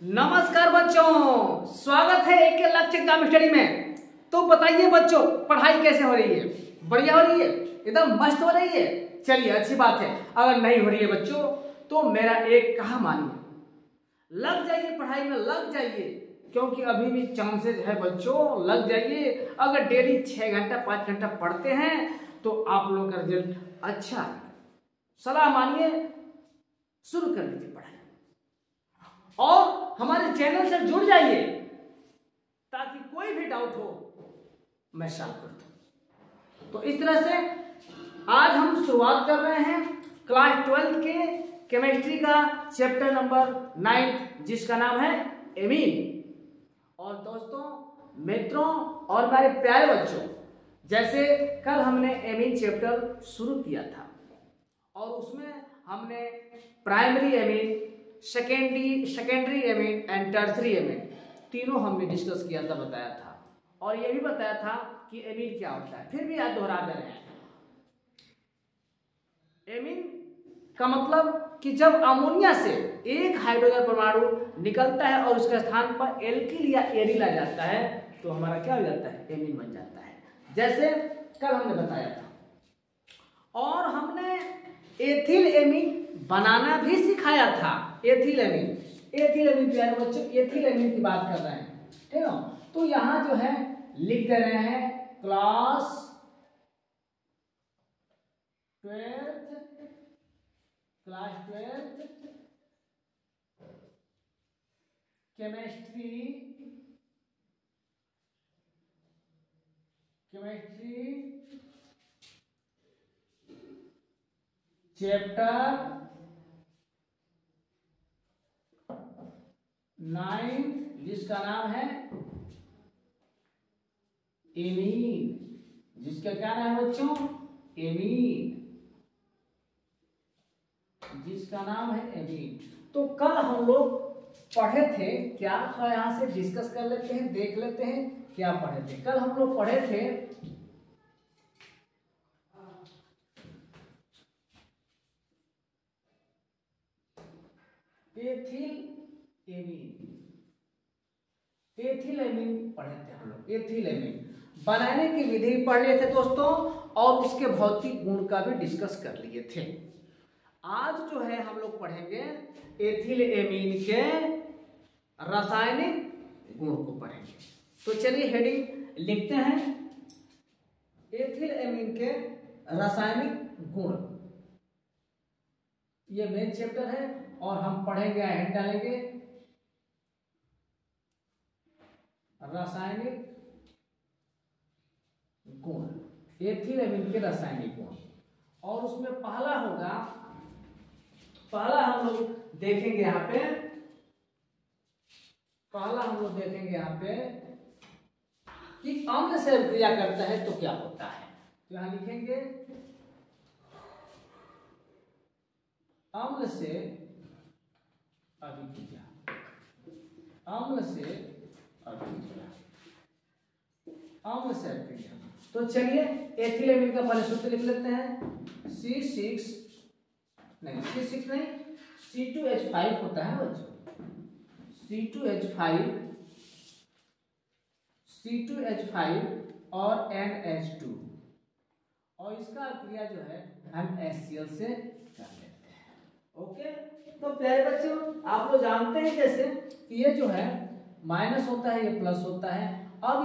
नमस्कार बच्चों, स्वागत है एक लक्ष्य एग्जाम स्टडी में। तो बताइए बच्चों, पढ़ाई कैसे हो रही है? बढ़िया हो रही है? एकदम मस्त हो रही है? चलिए, अच्छी बात है। अगर नहीं हो रही है बच्चों तो मेरा एक कहा मानिए, लग जाइए पढ़ाई में, लग जाइए, क्योंकि अभी भी चांसेस है बच्चों, लग जाइए। अगर डेली 6 घंटा 5 घंटा पढ़ते हैं तो आप लोगों का रिजल्ट अच्छा आएगा। सलाह मानिए, शुरू कर लीजिए पढ़ाई और हमारे चैनल से जुड़ जाइए ताकि कोई भी डाउट हो मैं सॉल्व कर दूं। तो इस तरह से आज हम शुरुआत कर रहे हैं क्लास 12 के केमिस्ट्री का चैप्टर नंबर 9 जिसका नाम है एमीन। और दोस्तों, मित्रों और मेरे प्यारे बच्चों, जैसे कल हमने एमीन चैप्टर शुरू किया था और उसमें हमने primary amine, secondary amine and tertiary amine तीनों हमने डिस्कस किया था, बताया था। और ये भी बताया था कि एमीन क्या होता है। फिर भी आज दोहरा दे रहे हैं। एमीन का मतलब कि जब अमोनिया से एक हाइड्रोजन परमाणु निकलता है और उसके स्थान पर एल्किल या एरिल आ जाता है तो हमारा क्या हो जाता है? एमीन बन जाता है, जैसे कल हमने बताया था। और हमने एथिल एमीन बनाना भी सिखाया था। एथिल एमीन प्यारे बच्चों, एथिल एमीन की बात कर रहे हैं, ठीक है। तो यहां जो है लिख दे रहे हैं क्लास 12 केमिस्ट्री चैप्टर 9 जिसका नाम है एमीन। जिसका क्या नाम है बच्चों? एमीन, जिसका नाम है एमीन। तो कल हम लोग पढ़े थे क्या? तो यहां से डिस्कस कर लेते हैं, देख लेते हैं क्या पढ़े थे। कल हम लोग पढ़े थे एथिल एमीन पढ़े थे हम लोग। एथिल एमीन बनाने की विधि पढ़ लिए थे दोस्तों, और उसके भौतिक गुण का भी डिस्कस कर लिए थे। आज जो है हम लोग पढ़ेंगे एथिल एमीन के रासायनिक गुण को पढ़ेंगे। तो चलिए हेडिंग लिखते हैं, एथिल एमीन के रासायनिक गुण। ये मेन चैप्टर है और हम पढ़ेंगे, हेड डालेंगे रासायनिक गुण, एथिल एमीन के रासायनिक गुण। और उसमें पहला हम लोग देखेंगे यहाँ पे कि अम्ल से क्रिया करता है तो क्या होता है। तो यहां लिखेंगे अम्ल से अभिक्रिया, तो चलिए एथिल एमीन का पहले सूत्र लिख लेते हैं। C2H5 होता है बच्चों, C2H5 और NH2, और इसका क्रिया जो है हम HCl से कर लेते हैं। ओके, तो प्यारे बच्चों, आप लोग जानते हैं जैसे कि ये जो है माइनस होता है, ये प्लस होता है। अब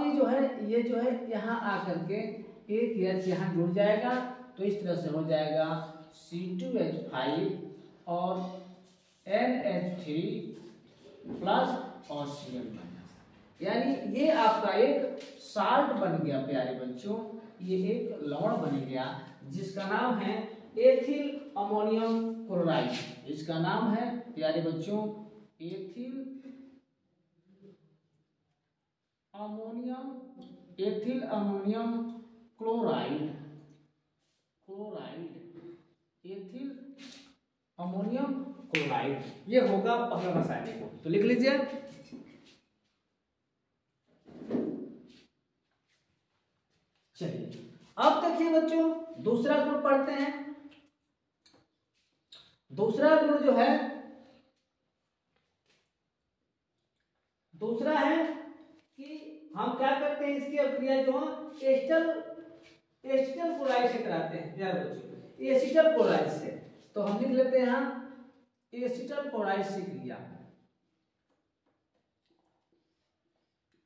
ये जो है यहाँ आकर के एक H यहाँ जुड़ जाएगा, तो इस तरह से हो जाएगा C2H5 और NH3 प्लस और Cl माइनस, यानी ये आपका एक साल्ट बन गया प्यारे बच्चों। ये एक लवण बन गया जिसका नाम है एथिल अमोनियम क्लोराइड। इसका नाम है प्यारे बच्चों ethyl ammonium chloride, ethyl ammonium chloride. ये होगा पहला रासायनिक गुण, तो लिख लीजिए। चलिए अब देखिए बच्चों, दूसरा गुण पढ़ते हैं। दूसरा गुण जो है दूसरा है कि हम क्या करते हैं, इसकी अभिक्रिया जो है एसिटल क्लोराइड से कराते हैं प्यारे बच्चों, एसिटल क्लोराइड से। तो हम लिख लेते हैं यहाँ एसिटल क्लोराइड से क्रिया,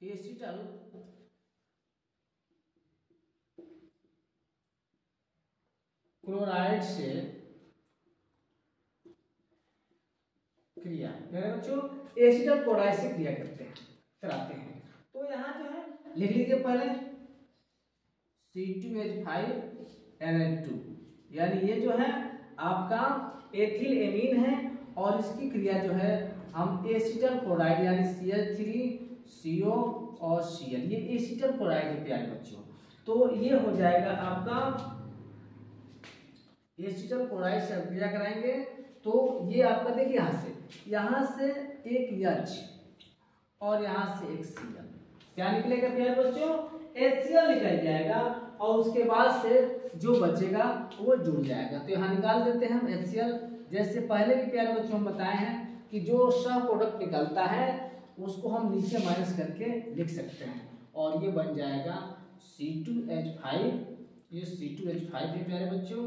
एसिटल क्लोराइड से क्रिया, मेरे बच्चों एसिटल क्लोराइड से क्रिया कराते हैं। तो यहाँ जो है लिख लीजिए पहले C2H5NH2, यानी ये जो है आपका एथिल एमीन है और इसकी क्रिया जो है हम एसिटल क्लोराइड यानी CH3CO और Cl, ये एसिटल क्लोराइड है प्यारे बच्चों। तो ये हो जाएगा आपका एसिटल क्लोराइड से क्रिया कराएंगे तो ये आपका देखिए यहाँ से एक H और यहाँ से एक Cl, क्या निकलेगा प्यारे बच्चों, HCl निकल जाएगा और उसके बाद से जो बचेगा वो जुड़ जाएगा। तो यहाँ निकाल देते हैं हम HCl। जैसे पहले भी प्यारे बच्चों हम बताए हैं कि जो सह प्रोडक्ट निकलता है उसको हम नीचे माइनस करके लिख सकते हैं और ये बन जाएगा C2H5, ये C2H5 है प्यारे बच्चों,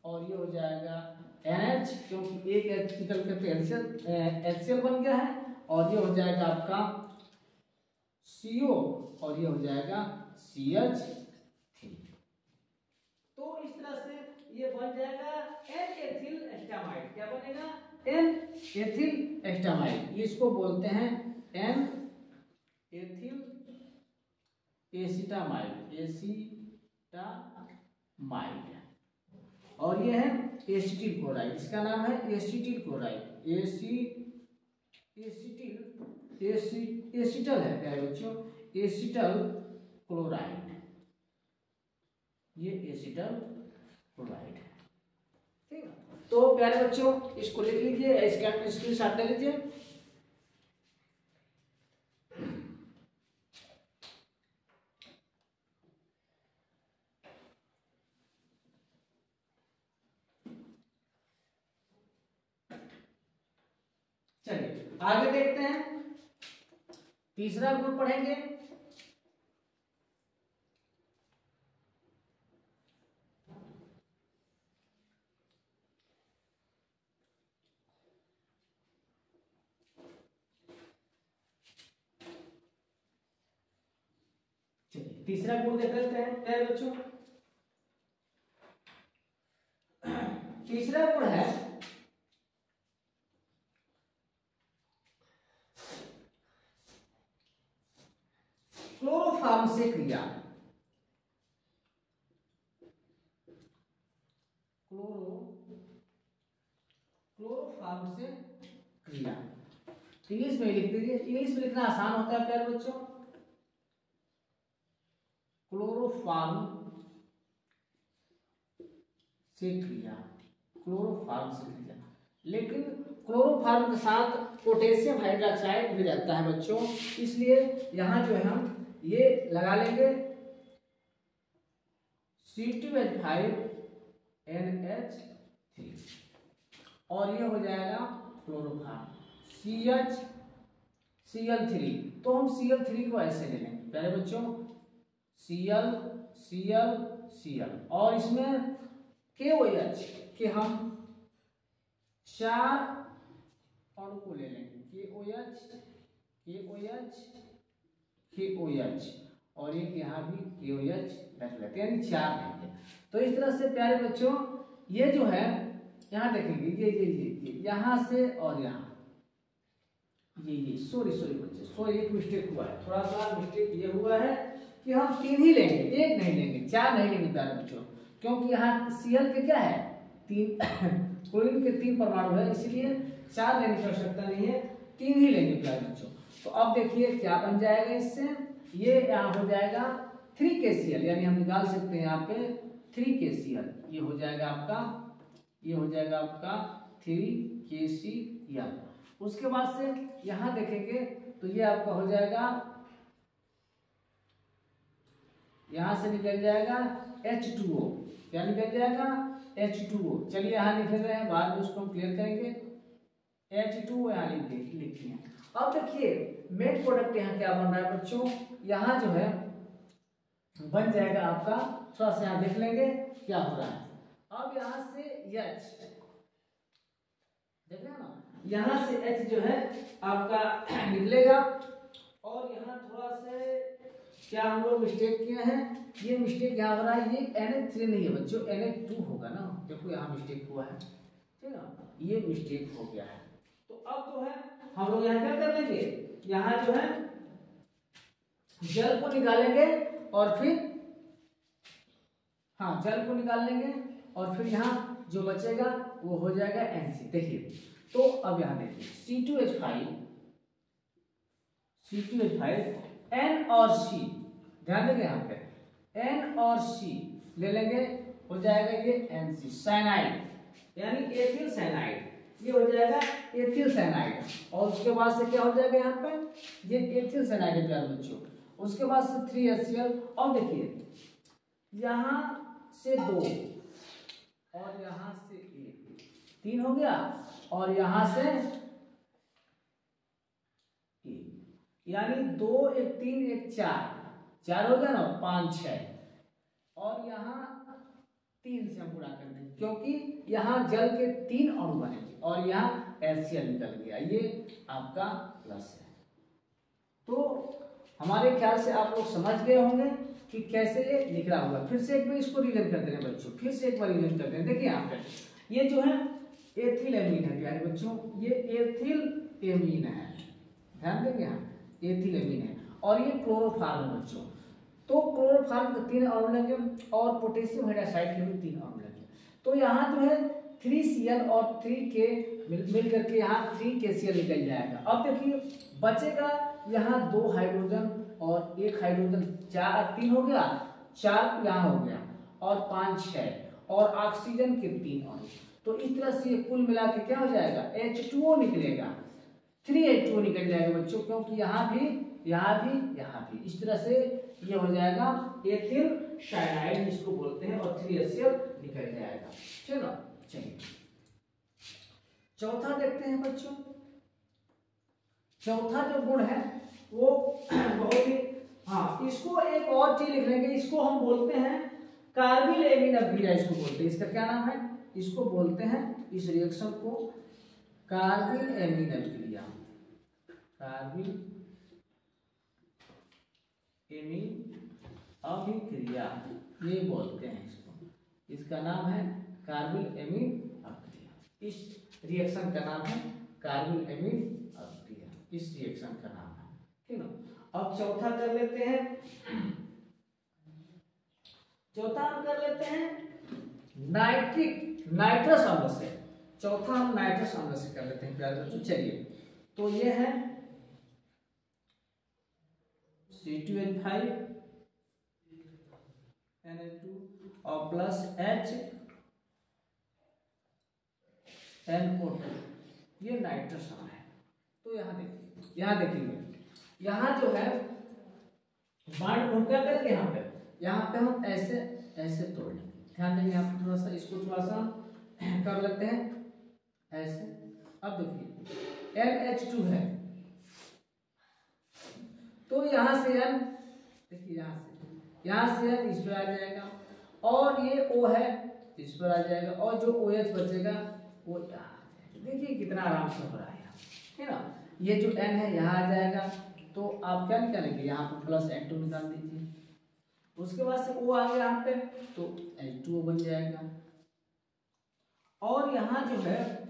और ये हो जाएगा NH, क्योंकि एक H निकल के HCl बन गया है, और ये हो जाएगा आपका CO और ये हो जाएगा CH3। तो इस तरह से ये बन जाएगा N-एथिल एस्टामाइड। क्या बनेगा, N-एथिल एस्टामाइड। ये इसको बोलते हैं N-एथिल एसिटामाइड, और ये है एसिटिल क्लोराइड, इसका नाम है एसिटिल क्लोराइड, एसिटल है प्यारे बच्चों, एसिटल क्लोराइड, ये एसिटल क्लोराइड है। ठीक है, तो प्यारे बच्चों इसको लिख लीजिए, इसका स्क्रीनशॉट ले लीजिए। चलिए आगे देखते हैं, तीसरा ग्रुप पढ़ेंगे। चलिए तीसरा गुण देख लेते हैं प्यारे बच्चों। तीसरा गुण है क्लोरोफॉर्म से क्रिया, क्लोरोफॉर्म से क्रिया। इंग्लिश में लिख दीजिए, इंग्लिश में लिखना आसान होता है प्यारे बच्चों। क्लोरोफॉर्म से क्रिया, क्लोरोफॉर्म से क्रिया, लेकिन क्लोरोफॉर्म के साथ पोटेशियम हाइड्रोक्साइड भी रहता है बच्चों, इसलिए यहां जो है हम ये लगा लेंगे C2H5NH3 और ये हो जाएगा क्लोरोफॉर्म CH तो हम Cl3 को ऐसे ले लेंगे प्यारे बच्चों, Cl और इसमें KOH के हम 4 अणु को ले लेंगे, KOH और एक यहाँ भी KOH रख लेते हैं, यानी 4 लेंगे। तो इस तरह से प्यारे बच्चों ये जो है यहाँ देखेंगे ये यहाँ से और यहाँ ये सॉरी बच्चे, एक मिस्टेक हुआ है, थोड़ा सा मिस्टेक ये हुआ है कि हम 3 ही लेंगे, एक नहीं लेंगे, 4 नहीं लेंगे प्यारे बच्चों, क्योंकि यहाँ Cl के क्या है 3 क्लोरीन के 3 परमाणु है, इसलिए 4 लेने की आवश्यकता नहीं है, 3 ही लेंगे प्यारे बच्चों। तो अब देखिए क्या बन जाएगा इससे, ये यहाँ हो जाएगा 3KCl, यानी हम निकाल सकते हैं यहाँ पे 3KCl, ये हो जाएगा आपका 3KCl। उसके बाद से यहाँ देखेंगे तो ये आपका हो जाएगा, यहाँ से निकल जाएगा H2O, क्या निकल जाएगा H2O। चलिए यहाँ लिख रहे हैं, बाद में उसको हम क्लियर करेंगे, H2O यहाँ लिखते हैं। अब देखिए मेन प्रोडक्ट यहाँ क्या बन रहा है बच्चों, यहाँ जो है बन जाएगा आपका, थोड़ा सा यहाँ देख लेंगे क्या हो रहा है। अब यहाँ से H देख रहे हैं ना, यहाँ से H जो है आपका निकलेगा, और यहाँ थोड़ा से क्या हम लोग मिस्टेक किए हैं, ये मिस्टेक यहाँ हो रहा है, ये NH3 नहीं है बच्चों, NH2 होगा ना, देखो यहाँ मिस्टेक हुआ है, ठीक है, ये मिस्टेक हो गया है। तो अब जो है हम लोग यहाँ क्या कर लेंगे, यहाँ जो है जल को निकालेंगे और फिर हाँ जल को निकाल लेंगे, और फिर यहाँ जो बचेगा वो हो जाएगा NC। देखिए तो अब यहाँ देखिए C2H5 N और C, ध्यान देंगे यहाँ पे N और C ले लेंगे, हो जाएगा ये NC साइनाइड, यानी एथिल साइनाइड, ये हो जाएगा एथिल साइनाइड। और उसके बाद से क्या हो जाएगा यहाँ पे, ये एथिल साइनाइड है प्यारे बच्चों। उसके बाद से 3HCl, और देखिए यहाँ से 2 और यहाँ से 1, 3 हो गया, और यहाँ से 1, यानी 2 1 3 1 4 हो गया ना, 5 6, और यहाँ 3 से हम पूरा कर देंगे, क्योंकि यहाँ जल के 3 अणु बनेंगे और यहाँ HCl निकल गया, ये आपका प्लस है। तो हमारे ख्याल से आप लोग समझ गए होंगे कि कैसे ये लिख रहा होगा। फिर से एक बार इसको रिवीजन कर देना बच्चों, फिर से एक बार रिवीजन कर देना। देखिए यहाँ पे ये जो है एथिल एमीन है प्यारे बच्चों, ये एथिल एमीन है, ध्यान देंगे यहाँ एथिल एमीन है, और ये क्लोरोफॉर्म है बच्चों। तो क्लोरोफॉर्म के 3 अणु लगे और पोटेशियम हाइड्रोक्साइड के भी 3 अणु लगे। तो यहाँ जो है 3Cl और 3K मिल करके यहाँ 3KCl निकल जाएगा। अब देखिए बचेगा यहाँ 2 हाइड्रोजन और 1 हाइड्रोजन, 3 हो गया, 4 यहाँ हो गया, और 5 6, और ऑक्सीजन के 3 अणु। तो इस तरह से कुल मिला के क्या हो जाएगा, H2O निकलेगा, 3H2O निकल जाएगा बच्चों, क्योंकि यहाँ भी इस तरह से ये हो जाएगा एथिल साइनाइड जिसको बोलते हैं, और 3HCl निकल जाएगा। ठीक है, चलिए चौथा देखते हैं बच्चों। चौथा जो गुण है वो बहुत ही, हाँ इसको एक और चीज लिख लेंगे, इसको हम बोलते हैं कार्बिल एमीन अभिक्रिया, इसको बोलते हैं, इसका क्या नाम है, इसको बोलते हैं इस रिएक्शन को कार्बिल एमीन अभिक्रिया, कार्बिल एमीन अभिक्रिया ये बोलते हैं इसको, इसका नाम है कार्बिल एमीन अभिक्रिया। इस रिएक्शन का नाम है कार्बिल एमीन अभिक्रिया, इस रिएक्शन का नाम है, ठीक है। अब चौथा कर लेते हैं, चौथा हम कर लेते हैं नाइट्रस अम्ल से। चौथा हम नाइट्रस अम्ल से कर लेते हैं प्यारे बच्चों। चलिए तो ये है C2H5 Na2 और प्लस HNO2, ये नाइट्रस अम्ल है। तो यहाँ देखिए, यहाँ देखेंगे, यहाँ जो है बाण को क्या करेंगे, यहाँ पे हम ऐसे ऐसे तोड़ लेंगे, ध्यान देंगे यहाँ पे, थोड़ा सा इसको थोड़ा सा कर लेते हैं ऐसे। अब देखिए NH2 है, तो यहाँ से N, देखिए यहाँ से N इस पर आ जाएगा, और ये O है इस पर आ जाएगा, और जो OH बचेगा वो यहाँ आ जाएगा। देखिए कितना आराम से हो रहा है, है ना। ये जो N है यहाँ आ जाएगा, तो आप क्या निकालेंगे, यहाँ पर प्लस N2 निकाल दीजिए। उसके बाद से O आ गया यहाँ पे, तो H2O बन जाएगा, और यहाँ जो है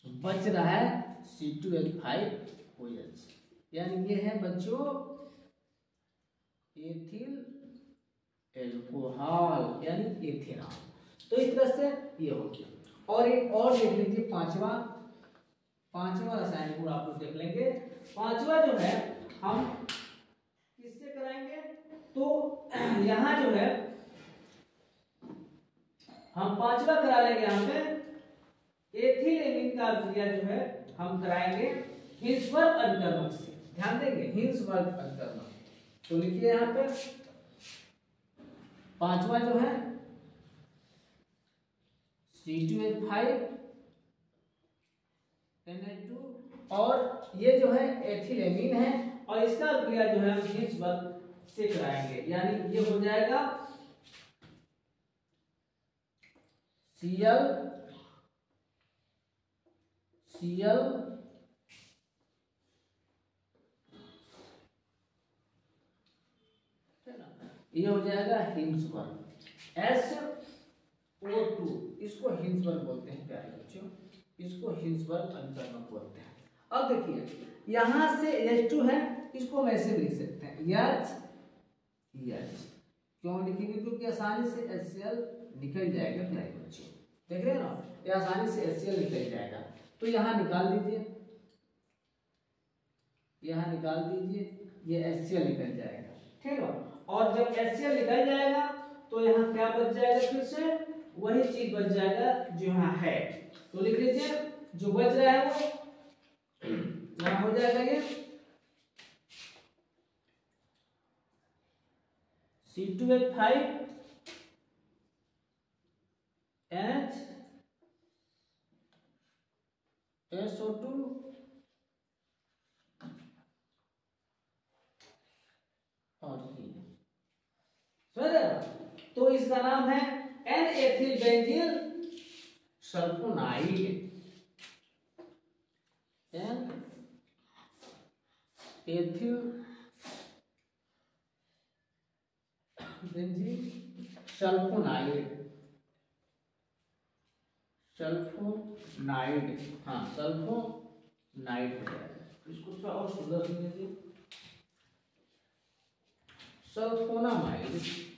बच रहा है C2H5OH, यानी ये है बच्चों एथिल एल्कोहल, यानी एथेनॉल। तो इस तरह से ये हो गया। और एक और देख लीजिए, पांचवा रासायनिक गुण आप लोग देख लेंगे। पांचवा जो है हम किससे कराएंगे, तो यहाँ जो है हम पांचवा करा लेंगे, यहाँ पे एथिल एमीन का अभिक्रिया जो है हम कराएंगे हिल्सबर्ग अभिकर्मक से। ध्यान देंगे हिल्सबर्ग अभिकर्मक, तो लिखिए यहाँ पे पांचवा जो है C2H5 Na2 और ये जो है एथिलेमीन है और इसका क्रिया जो है हम हिंसबर्ग से कराएंगे, यानी ये हो जाएगा Cl ये हो जाएगा हिंसबर्ग SO2, इसको हिंसबर्ग बोलते हैं प्यारे बच्चों, इसको हिंसबर्ग अनुकरणक बोलते हैं। अब देखिए यहां से H2 है, इसको हम ऐसे लिख सकते हैं H, क्यों लिखेंगे? क्योंकि आसानी से HCl निकल जाएगा प्यारे बच्चों, देख रहे हैं ना, ये आसानी से HCl निकल जाएगा। तो यहाँ निकाल दीजिए, यहाँ निकाल दीजिए, ये HCl निकल जाएगा, ठीक है। और जब HCl निकल जाएगा तो यहाँ क्या बच जाएगा? फिर से वही चीज बच जाएगा जो यहाँ है, तो लिख लीजिए जो बच रहा है वो यहाँ हो जाएगा ये C2H5 H SO2 और तो इसका नाम है N-एथिल बेंजील सल्फोनाइड, N-एथिल बेंजील सल्फोनाइड, हाँ सल्फोनाइड हो जाएगा। इसको थोड़ा और सुंदर लीजिए, सल्फोनामाइड,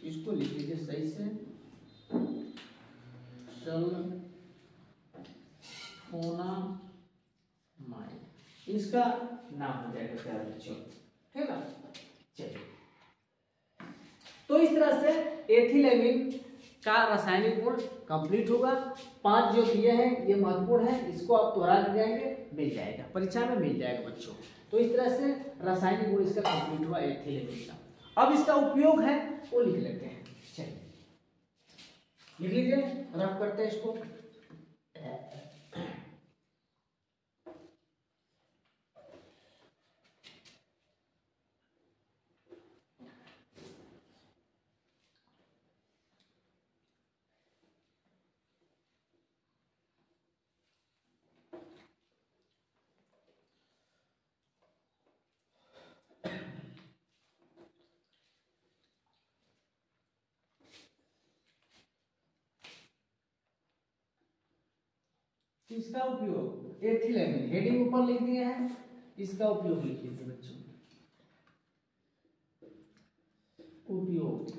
इसको लिख लीजिए सही से, सल्फोनामाइड, इसका नाम हो जाएगा प्यारे बच्चों, ठीक है। चलिए, तो इस तरह से एथिलेमीन का रासायनिक गुण कंप्लीट होगा। 5 जो दिए हैं ये महत्वपूर्ण है, इसको आप दोहरा जाएंगे, मिल जाएगा, परीक्षा में मिल जाएगा बच्चों। तो इस तरह से रासायनिक गुण इसका कंप्लीट हुआ एथिलेमीन का। अब इसका उपयोग है वो लिख लेते हैं, चलिए लिख लीजिए, रफ करते हैं इसको। इसका उपयोग एथिलेमीन, हेडिंग ऊपर लिख दिए हैं, इसका उपयोग लिख लीजिए बच्चों, उपयोग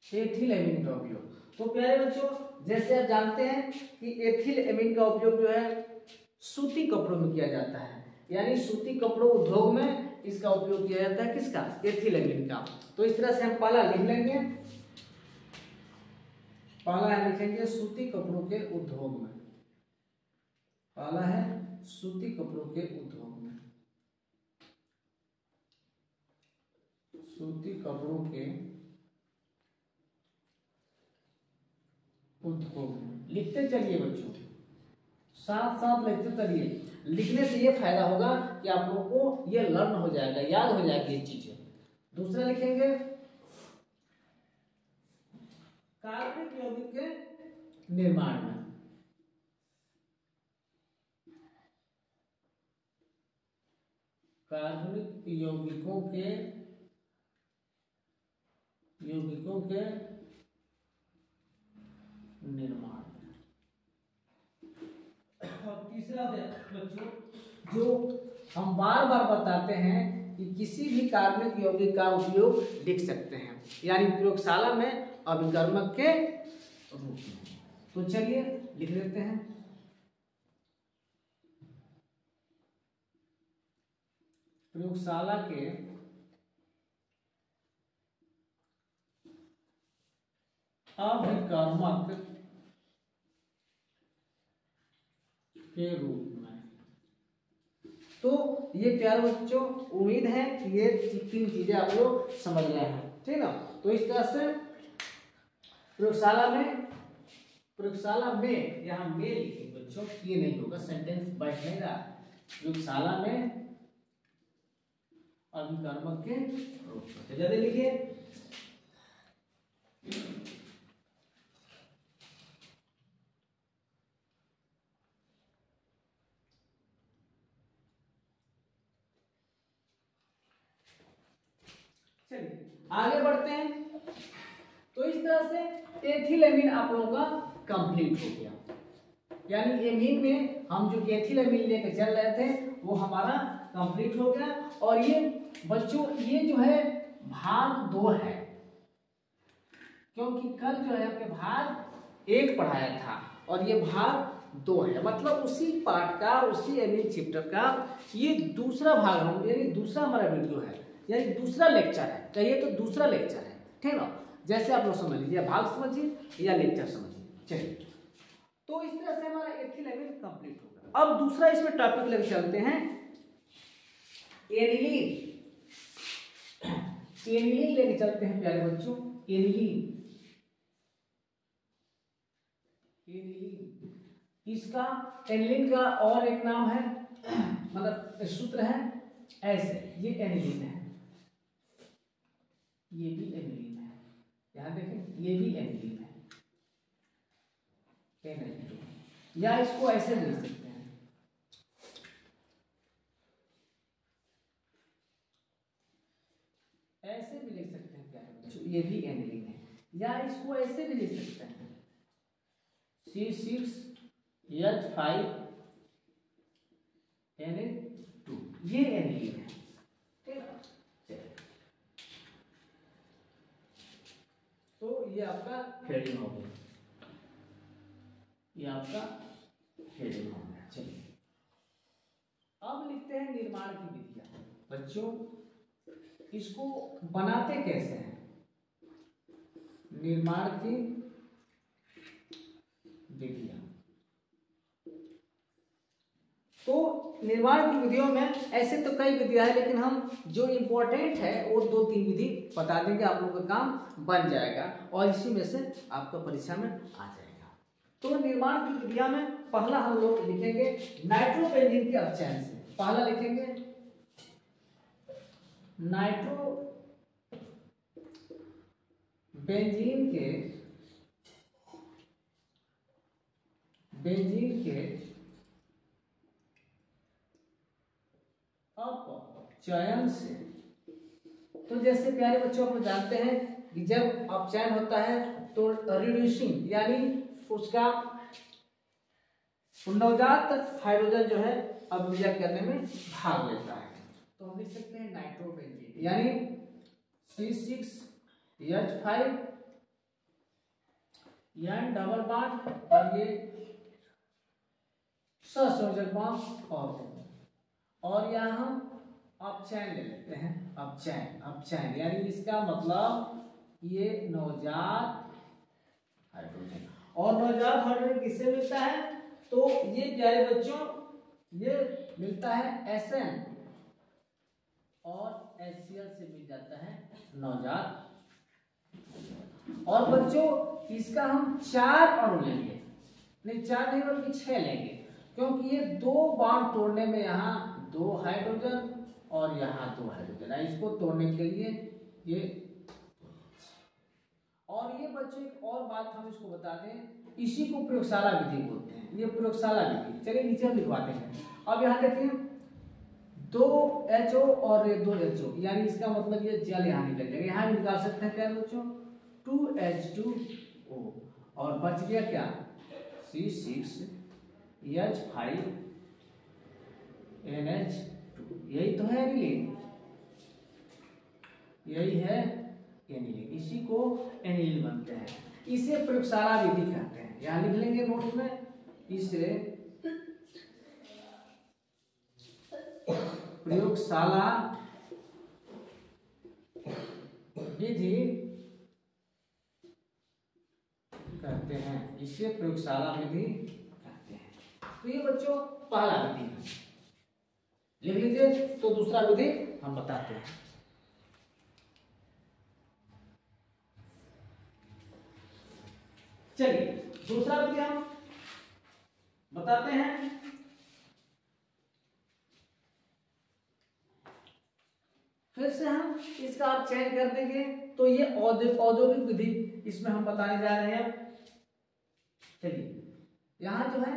एथिलेमीन का उपयोग। तो प्यारे बच्चों जैसे आप जानते हैं कि एथिलेमीन का उपयोग जो है सूती कपड़ों में किया जाता है, यानी सूती कपड़ों उद्योग में इसका उपयोग किया जाता है, किसका? एथिलेमीन का। तो इस तरह से हम पहला लिख लेंगे, पहला है लिखेंगे सूती कपड़ों के उद्योग में, पहला है सूती कपड़ों के उद्योग में, सूती कपड़ों के उद्योग में। लिखते चलिए बच्चों, साथ साथ लिखते चलिए, लिखने से ये फायदा होगा कि आप लोगों को ये लर्न हो जाएगा, याद हो जाएगी ये चीजें। दूसरा लिखेंगे कार्बनिक यौगिक के निर्माण में, कार्बनिक यौगिकों के निर्माण। और तीसरा बच्चों जो हम बार बार बताते हैं कि किसी भी कार्बनिक यौगिक का उपयोग लिख सकते हैं, यानी प्रयोगशाला में अभिकर्मक के रूप में। तो चलिए लिख लेते हैं, प्रयोगशाला के अभिकर्मक के रूप में। तो ये प्यारे बच्चों उम्मीद है कि ये 3 चीजें आप लोग समझ रहे हैं, ठीक ना। तो इस तरह से प्रयोगशाला में यहाँ में लिखेंगे बच्चों ये नहीं होगा, सेंटेंस बैठेगा प्रयोगशाला में अभिकर्मक के रूप में। तो जल्दी लिखिए। चलिए आगे बढ़ते हैं। तो इस तरह से एथिलेमिन आप लोगों का कंप्लीट हो गया, यानी एमीन में हम जो एथिलेमिन लेकर चल रहे थे वो हमारा कंप्लीट हो गया। और ये बच्चों ये जो है भाग 2 है, क्योंकि कल जो है आपके भाग 1 पढ़ाया था और ये भाग 2 है, मतलब उसी पार्ट का, उसी एमीन चैप्टर का ये दूसरा भाग हम, यानी दूसरा हमारा वीडियो है, यानी दूसरा लेक्चर है, कहिए तो दूसरा लेक्चर है, ठीक है। जैसे आप लोग समझ लीजिए, भाग समझिए या लेक्चर समझिए। चलिए तो इस तरह से हमारा एथिलेमिन कंप्लीट होगा। अब दूसरा इसमें टॉपिक लेकर चलते हैं, एनिलीन। एनिलीन लेके चलते हैं प्यारे बच्चों, एनिलीन। एनिलीन इसका, एनिलीन का और एक नाम है, मतलब सूत्र है ऐसे, ये एनिलीन है, ये भी एनिलीन है, यहां देखें ये भी एनिलीन है, NH2, या इसको ऐसे लिख सकते हैं, ऐसे भी लिख सकते हैं प्यारे बच्चों, ये भी एनिलीन है, या इसको ऐसे भी लिख सकते हैं C6H5NH2, ये एनिलीन है, ठीक है। तो ये आपका हेडिंग हो गया, ये आपका हेडिंग हो गया। चलिए अब लिखते हैं निर्माण की विधियां। बच्चों इसको बनाते कैसे हैं, निर्माण की विधियां। तो निर्माण की विधियों में ऐसे तो कई विधियां हैं, लेकिन हम जो इम्पोर्टेंट है वो 2-3 विधि बता देंगे, आप लोगों का काम बन जाएगा और इसी में से आपका परीक्षा में आ जाएगा। तो निर्माण की विधियां में पहला हम लोग लिखेंगे नाइट्रोबेंजीन के अपचयन से। पहला लिखेंगे नाइट्रोबेंजीन के अपचयन से। तो जैसे प्यारे बच्चों आप जानते हैं कि जब अपचयन होता है तो रिड्यूसिंग, यानी उसका नवजात हाइड्रोजन जो है अभिक्रिया करने में भाग लेता है। तो हम लिख सकते हैं नाइट्रोबेंजीन, यानी C6H5N डबल बॉन्ड और ये सहसंयोजक बॉन्ड और यहाँ हम अपचयन ले लेते हैं, अपचयन यानी इसका मतलब ये नवजात हाइड्रोजन, और नवजात हाइड्रोजन किससे मिलता है, तो ये प्यारे बच्चों ये मिलता है SN और HCl से मिल जाता है नवजात। और बच्चों इसका हम 4 अणु लेंगे, नहीं 4 नहीं बल्कि 6 लेंगे, क्योंकि ये 2 बॉन्ड तोड़ने में यहाँ 2 हाइड्रोजन और यहाँ 2 हाइड्रोजन, इसको तोड़ने के लिए ये। और ये बच्चों एक और बात हम इसको बता दें, इसी को प्रयोगशाला विधि बोलते हैं, ये प्रयोगशाला विधि। चलिए नीचे हम लिखवाते हैं। अब यहाँ देखिए 2 HO और 2 HO, यानी इसका मतलब ये जल यहाँ निकल जाएगा, यहाँ भी निकाल सकते हैं प्यारे बच्चों 2H2O, और बच गया क्या C6H5NH2, यही तो है एनिलीन, यही है एनिलीन, इसी को एनिलीन बनते हैं, इसे प्रयोगशाला विधि कहते हैं। यहां लिख लेंगे नोट में, इसे प्रयोगशाला विधि कहते हैं, इसे प्रयोगशाला विधि कहते हैं। तो ये बच्चों पहला विधि है, लिख लीजिए। तो दूसरा विधि हम बताते हैं। चलिए दूसरा विधि हम बताते हैं। फिर से हम इसका आप चेंज कर देंगे तो ये औद्योगिक विधि इसमें हम बताने जा रहे हैं। चलिए यहाँ जो है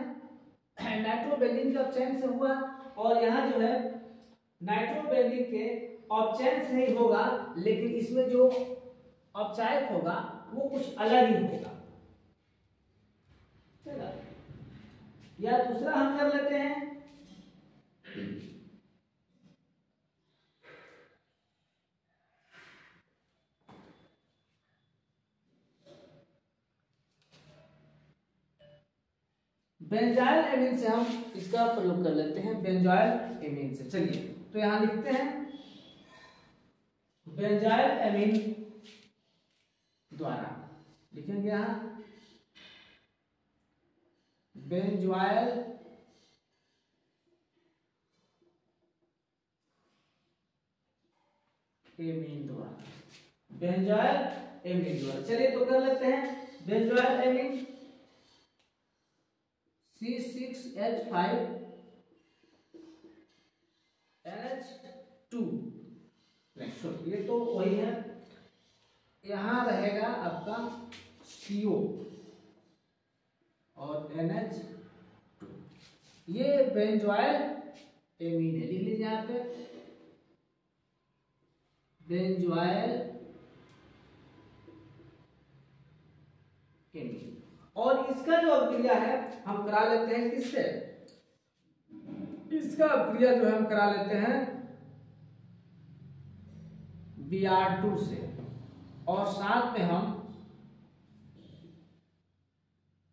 नाइट्रोबेंजीन के अपचयन से हुआ और यहाँ जो है नाइट्रोबेंजीन के अपचयन से ही होगा, लेकिन इसमें जो अपचायक होगा वो कुछ अलग ही होगा। या दूसरा हम कर लेते हैं, बेंजाइल एमीन से हम इसका प्रयोग कर लेते हैं, बेंजाइल एमीन से। चलिए तो यहां लिखते हैं बेंजाइल एमीन द्वारा, लिखेंगे यहां बेंजाइल एमीन द्वारा, बेंजाइल एमीन द्वारा। चलिए तो कर लेते हैं बेंजाइल एमीन C6H5 NH2। ये तो वही है, यहां रहेगा आपका CO और NH2। ये बेंजॉइल एमीन है, लिख लीजिए यहाँ पे बेंजॉइल एमीन। और इसका जो अभिक्रिया है हम करा लेते हैं किससे, इसका अभिक्रिया जो है हम करा लेते हैं Br2 से, और साथ में हम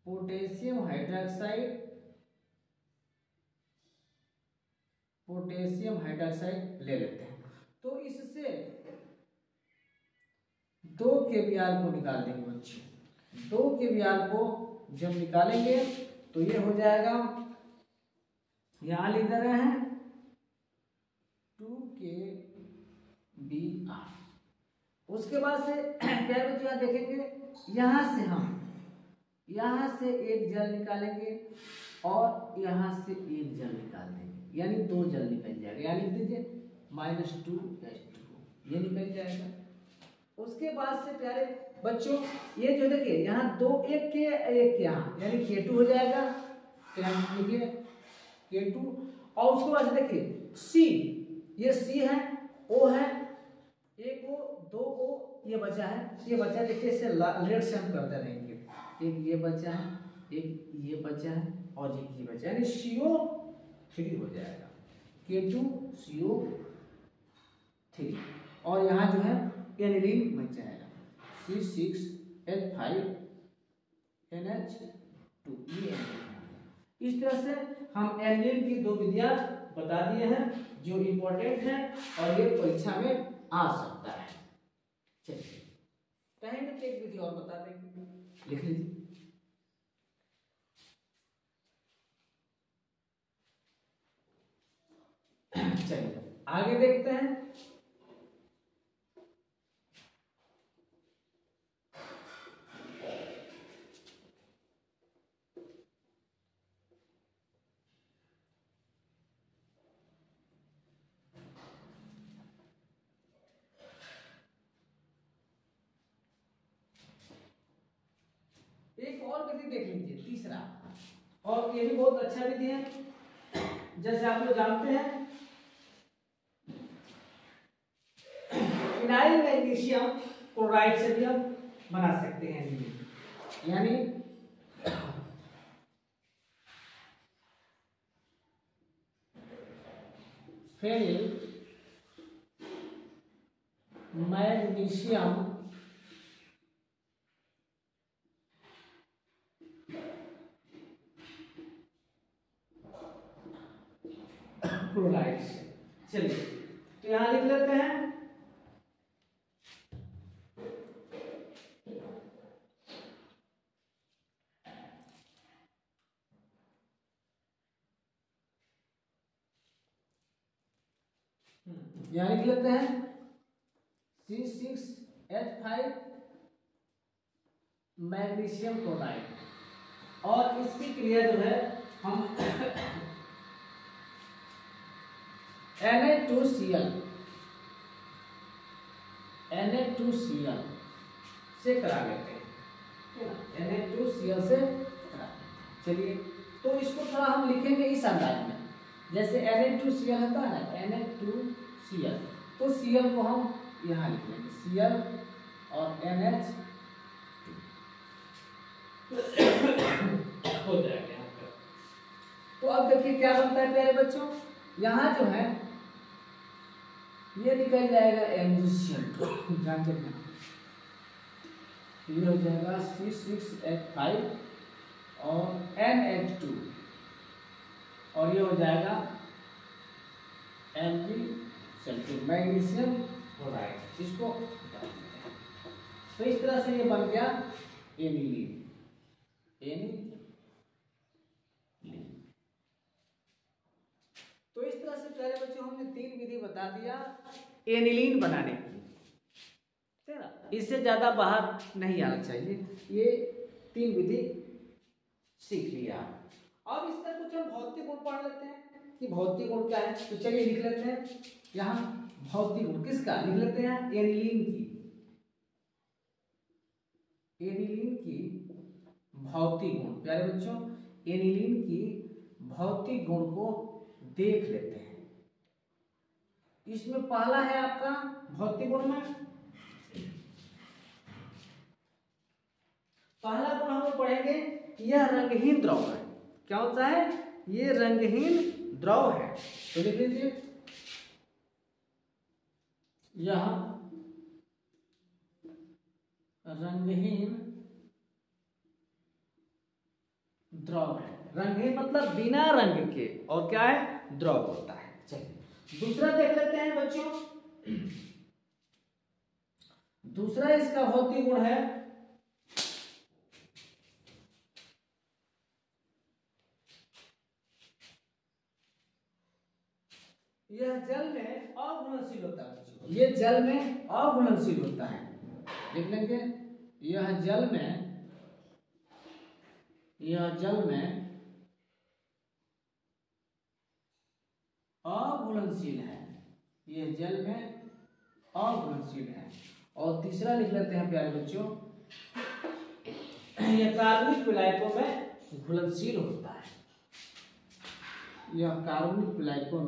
पोटेशियम हाइड्रोक्साइड ले लेते हैं। तो इससे 2 kBr को निकाल देंगे बच्चों। 2 kBr को जब निकालेंगे तो ये हो जाएगा, यहां लिख दे रहे हैं 2 kBr। उसके बाद से प्यारे बच्चों यहाँ देखेंगे, यहां से एक जल निकालेंगे और यहां से एक जल निकाल देंगे, यानी 2 जल निकल जाएगा, यानी लिख दीजिए -2H2 ये निकल जाएगा। उसके बाद से प्यारे बच्चों ये जो देखिए यहाँ 2 एक के यहाँ, यानी K2 हो जाएगा, तो यहाँ लिखिए K2। और उसके बाद से देखिए C, ये C है, O है, 1 O 2 O ये बचा है, ये बचा, देखिए इसे रेड से हम करते रहेंगे, एक ये बचा है, एक ये बचा है और एक ये बचा है, यानी CO3 हो जाएगा, K2CO3। और यहाँ जो है एनिलीन बच जाएगा C6H5 NH2। ये इस तरह से हम एनिलीन की 2 विधियां बता दिए हैं जो इंपॉर्टेंट है और ये परीक्षा में आ सकता है। चलिए कहेंगे तो एक विधि और बता देंगे, लिख लीजिए चलिए आगे देखते हैं। एक और विधि देख लीजिए, तीसरा, और ये भी बहुत अच्छा विधि है। जैसे आप लोग जानते हैं फिनाइल मैग्नीशियम क्लोराइड से भी हम बना सकते हैं, यानी फिनाइल मैग्नीशियम क्लोराइड से। चलिए तो यहां लिख लेते हैं यहां लिख लेते हैं C6H5 मैग्नीशियम क्लोराइड, और इसकी क्रिया जो है हम Na2Cl से करा लेते हैं, Na2Cl से करा। चलिए तो इसको थोड़ा हम लिखेंगे इस अंदाज में, जैसे Na2Cl होता है ना, Na2Cl, तो Cl को हम यहाँ लिख लेंगे, Cl और NH हो जाएगा यहाँ पर। तो अब देखिए क्या बनता है प्यारे बच्चों, यहाँ जो है ये निकल जाएगा MgCl2, ध्यान रखना, ये हो जाएगा C6H5 और NH2, और ये हो जाएगा MgCl2, मैग्नीशियम क्लोराइड। इसको तो इस तरह से ये बन गया एनिलीन। तो इस तरह से प्यारे बच्चों हमने 3 विधि बता दिया एनिलीन बनाने की, ठीक है ना, इससे ज्यादा बाहर नहीं आना चाहिए। ये 3 विधि सीख लिया। अब इसका कुछ हम भौतिक गुण पढ़ लेते हैं कि भौतिक गुण क्या है। तो चलिए लिख लेते हैं यहाँ भौतिक गुण किसका, लिख लेते हैं एनिलीन की भौतिक गुण। प्यारे बच्चों एनिलीन की भौतिक गुण को देख लेते हैं। इसमें पहला है आपका भौतिक गुण में, पहला गुण हम पढ़ेंगे, यह रंगहीन द्रव है। क्या होता है, ये रंगहीन द्रव है। तो लिख लीजिए यह रंगहीन द्रव है। रंगहीन मतलब बिना रंग के, और क्या है, द्रव होता है। चलिए दूसरा देख लेते हैं बच्चों। दूसरा इसका भौतिक गुण है यह जल में अघुलनशील होता है बच्चों। ये जल में अघुलनशील होता है, लिख लेंगे यह जल में अघुलनशील है, यह जल में अघुलनशील है। और तीसरा लिख लेते हैं प्यारे बच्चों, यह कार्बनिक विलायकों में घुलनशील होता है। यह कार्बनिक विलायकों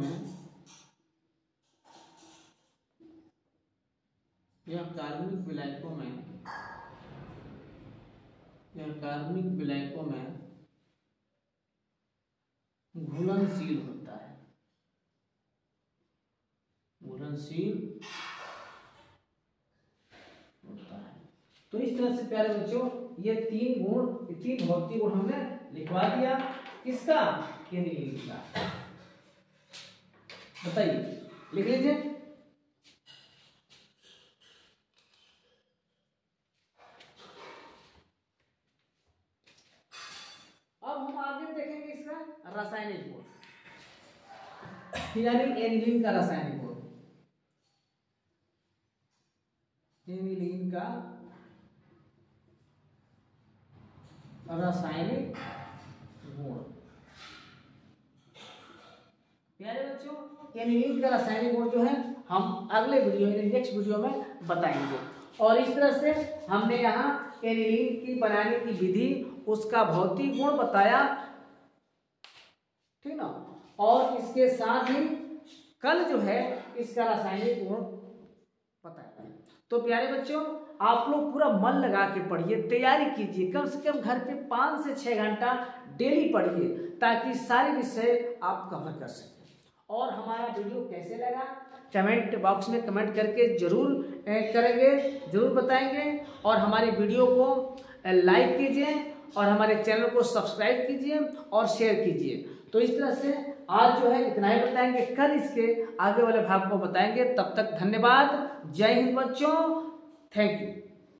में घुलनशील होता है, तो इस तरह से प्यारे बच्चों ये 3 भौतिक गुण हमने लिखवा दिया। किसका, एनिलीन का। बताइए, लिख लीजिए। अब हम आगे देखेंगे इसका रासायनिक गुण, यानी एनिलीन का रासायनिक गुण। एनिलीन का रासायनिक गुण। प्यारे बच्चों एनिलीन का रासायनिक गुण जो है हम अगले वीडियो नेक्स्ट वीडियो में बताएंगे। और इस तरह से हमने यहाँ एनिलीन की बनाने की विधि, उसका भौतिक गुण बताया, ठीक ना। और इसके साथ ही कल जो है इसका रासायनिक गुण बताया। तो प्यारे बच्चों आप लोग पूरा मन लगा के पढ़िए, तैयारी कीजिए, कम से कम घर पे 5 से 6 घंटा डेली पढ़िए, ताकि सारे विषय आप कवर कर सकें। और हमारा वीडियो कैसे लगा कमेंट बॉक्स में कमेंट करके जरूर करेंगे, जरूर बताएंगे। और हमारे वीडियो को लाइक कीजिए और हमारे चैनल को सब्सक्राइब कीजिए और शेयर कीजिए। तो इस तरह से आज जो है इतना ही बताएंगे, कल इसके आगे वाले भाग को बताएंगे। तब तक धन्यवाद, जय हिंद बच्चों, थैंक यू।